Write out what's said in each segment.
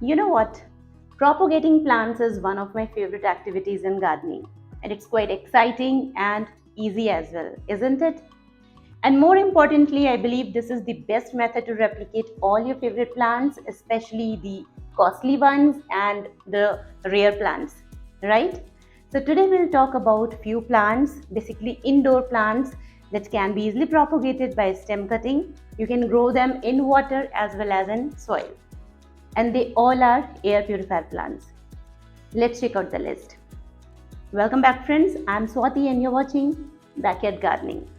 You know what? Propagating plants is one of my favorite activities in gardening, and it's quite exciting and easy as well, isn't it? And more importantly, I believe this is the best method to replicate all your favorite plants, especially the costly ones and the rare plants, right? So today we'll talk about few plants, basically indoor plants that can be easily propagated by stem cutting. You can grow them in water as well as in soil. And they all are air purifier plants. Let's check out the list. Welcome back, friends. I'm Swati and you're watching Backyard Gardening.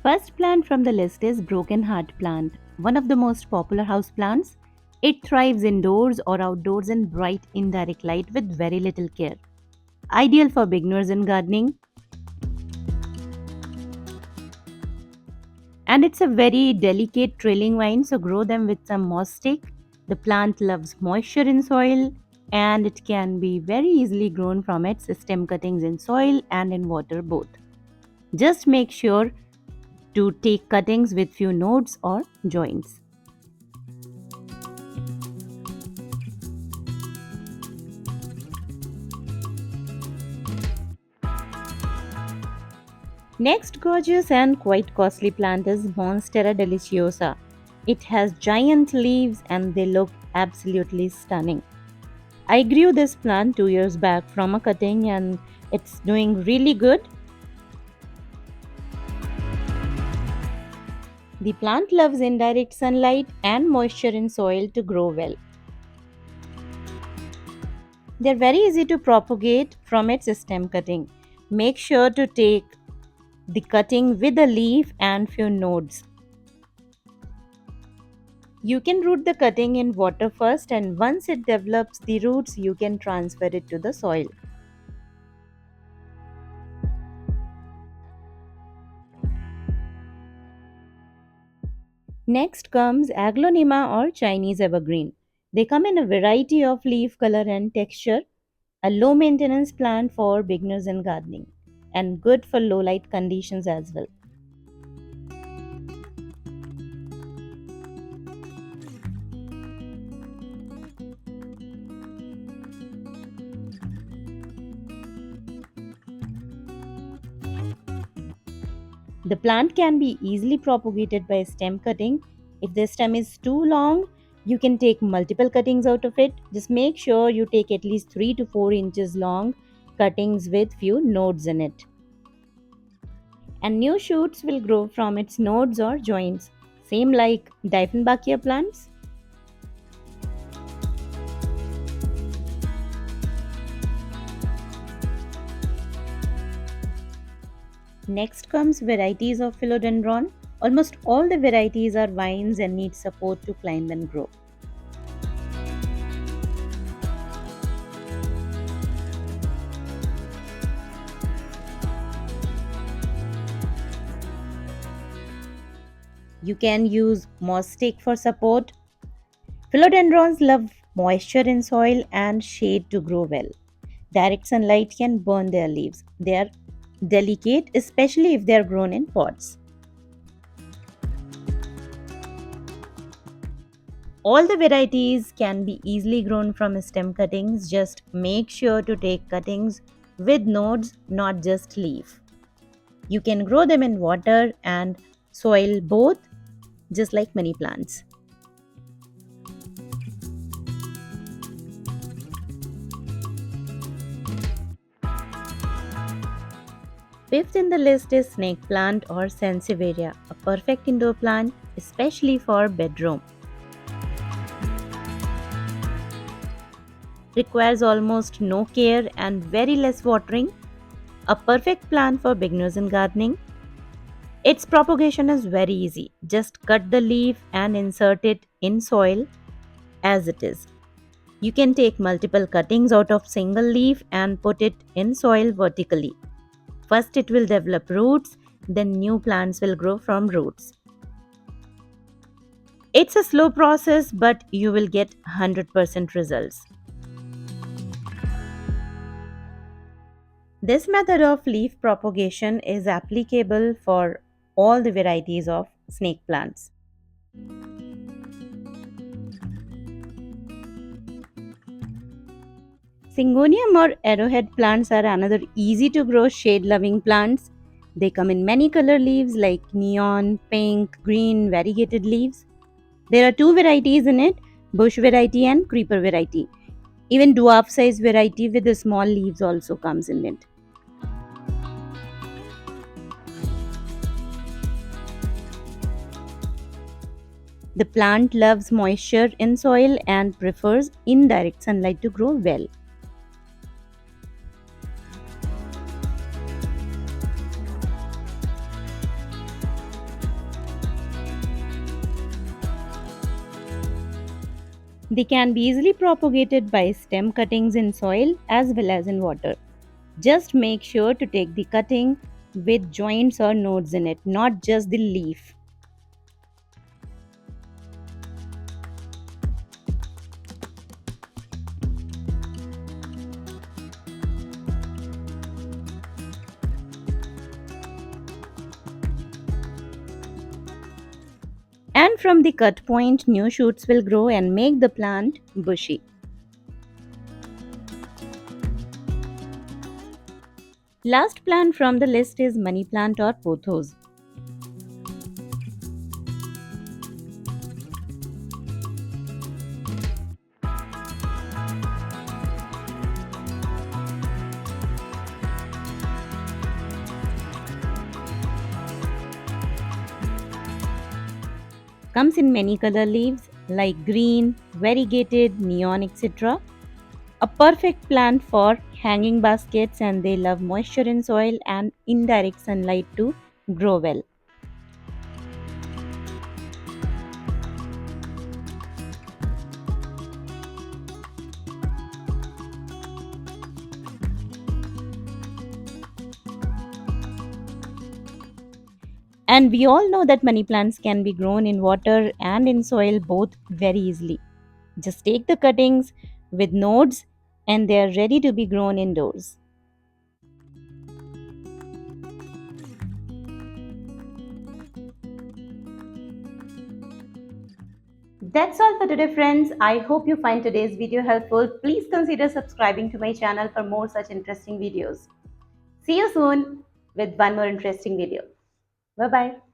First plant from the list is broken heart plant, one of the most popular house plants. It thrives indoors or outdoors in bright indirect light with very little care. Ideal for beginners in gardening, and it's a very delicate trailing vine, so grow them with some moss stick. The plant loves moisture in soil and it can be very easily grown from its stem cuttings in soil and in water both. Just make sure to take cuttings with few nodes or joints. Next gorgeous and quite costly plant is Monstera deliciosa. It has giant leaves and they look absolutely stunning. I grew this plant 2 years back from a cutting and it's doing really good. The plant loves indirect sunlight and moisture in soil to grow well. They're very easy to propagate from its stem cutting. Make sure to take the cutting with a leaf and few nodes. You can root the cutting in water first, and once it develops the roots, you can transfer it to the soil. Next comes Aglonema or Chinese evergreen. They come in a variety of leaf color and texture, a low maintenance plant for beginners in gardening, and good for low light conditions as well. The plant can be easily propagated by stem cutting. If the stem is too long, you can take multiple cuttings out of it. Just make sure you take at least 3 to 4 inches long cuttings with few nodes in it. And new shoots will grow from its nodes or joints, same like Dieffenbachia plants. Next comes varieties of philodendron. Almost all the varieties are vines and need support to climb and grow. You can use moss stick for support. Philodendrons love moisture in soil and shade to grow well. Direct sunlight can burn their leaves. They are delicate, especially if they are grown in pots. All the varieties can be easily grown from stem cuttings. Just make sure to take cuttings with nodes, not just leaf. You can grow them in water and soil both, just like many plants. Fifth in the list is snake plant or sansevieria, a perfect indoor plant, especially for bedroom. Requires almost no care and very less watering. A perfect plant for beginners in gardening. Its propagation is very easy. Just cut the leaf and insert it in soil as it is. You can take multiple cuttings out of single leaf and put it in soil vertically. First it will develop roots, then new plants will grow from roots. It's a slow process, but you will get 100% results. This method of leaf propagation is applicable for all the varieties of snake plants. Syngonium or arrowhead plants are another easy to grow shade loving plants. They come in many color leaves like neon, pink, green, variegated leaves. There are two varieties in it, bush variety and creeper variety. Even dwarf size variety with the small leaves also comes in it. The plant loves moisture in soil and prefers indirect sunlight to grow well. They can be easily propagated by stem cuttings in soil as well as in water. Just make sure to take the cutting with joints or nodes in it, not just the leaf. And from the cut point, new shoots will grow and make the plant bushy. Last plant from the list is money plant or pothos. Comes in many color leaves like green, variegated, neon, etc. A perfect plant for hanging baskets, and they love moisture in soil and indirect sunlight to grow well. And we all know that money plants can be grown in water and in soil both very easily. Just take the cuttings with nodes and they are ready to be grown indoors. That's all for today, friends. I hope you find today's video helpful. Please consider subscribing to my channel for more such interesting videos. See you soon with one more interesting video. Bye bye.